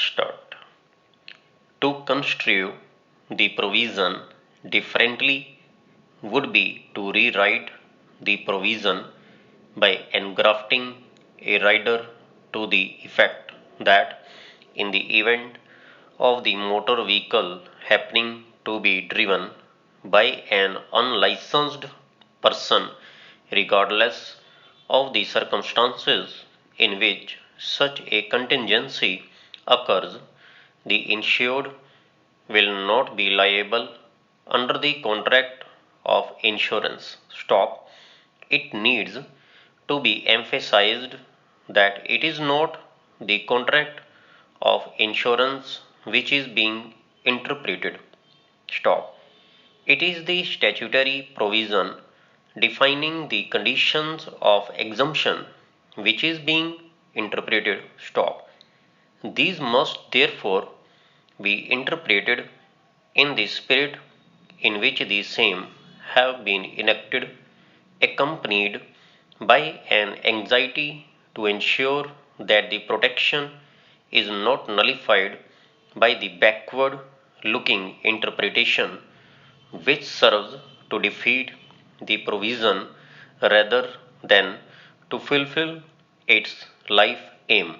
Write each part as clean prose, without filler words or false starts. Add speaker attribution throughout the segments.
Speaker 1: Start. To construe the provision differently would be to rewrite the provision by engrafting a rider to the effect that in the event of the motor vehicle happening to be driven by an unlicensed person, regardless of the circumstances in which such a contingency occurs, the insured will not be liable under the contract of insurance. Stop. It needs to be emphasized that it is not the contract of insurance which is being interpreted. Stop. It is the statutory provision defining the conditions of exemption which is being interpreted. Stop. These must therefore be interpreted in the spirit in which the same have been enacted, accompanied by an anxiety to ensure that the protection is not nullified by the backward looking interpretation which serves to defeat the provision rather than to fulfill its life aim.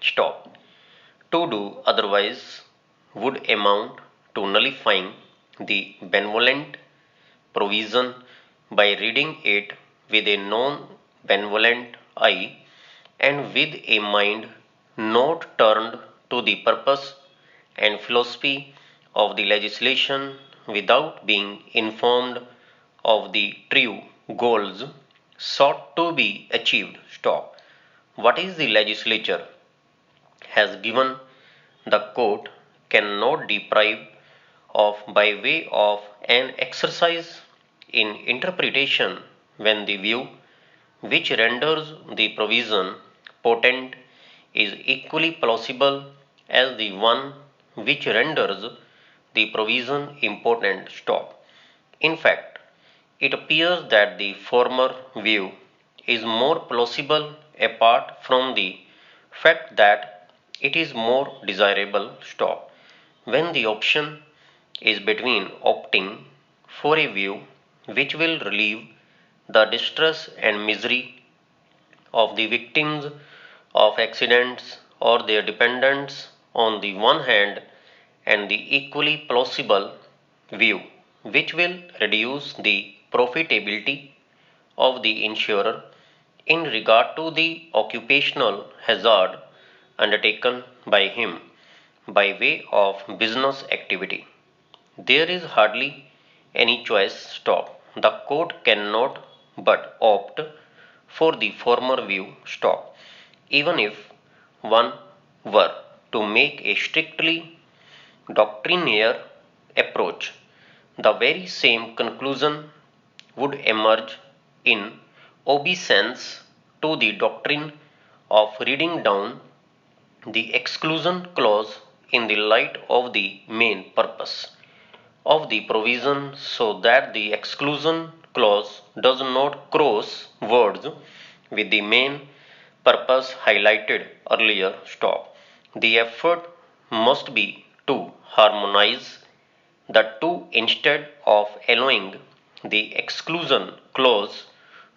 Speaker 1: Stop. To do otherwise would amount to nullifying the benevolent provision by reading it with a non benevolent eye and with a mind not turned to the purpose and philosophy of the legislation without being informed of the true goals sought to be achieved. Stop. What is the legislature has given the court cannot deprive of by way of an exercise in interpretation when the view which renders the provision potent is equally plausible as the one which renders the provision impotent. Stop. In fact, it appears that the former view is more plausible apart from the fact that it is more desirable. Stop. When the option is between opting for a view which will relieve the distress and misery of the victims of accidents or their dependents on the one hand and the equally plausible view which will reduce the profitability of the insurer in regard to the occupational hazard undertaken by him by way of business activity. There is hardly any choice. Stop. The court cannot but opt for the former view. Stop. Even if one were to make a strictly doctrinaire approach, the very same conclusion would emerge in obeisance to the doctrine of reading down the exclusion clause in the light of the main purpose of the provision so that the exclusion clause does not cross words with the main purpose highlighted earlier. Stop. The effort must be to harmonize the two instead of allowing the exclusion clause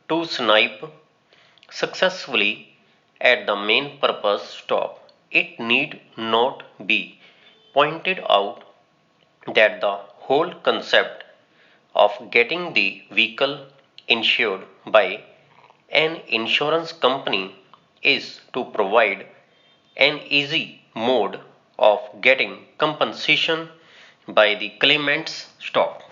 Speaker 1: to snipe successfully at the main purpose. Stop. It need not be pointed out that the whole concept of getting the vehicle insured by an insurance company is to provide an easy mode of getting compensation by the claimants. Stop.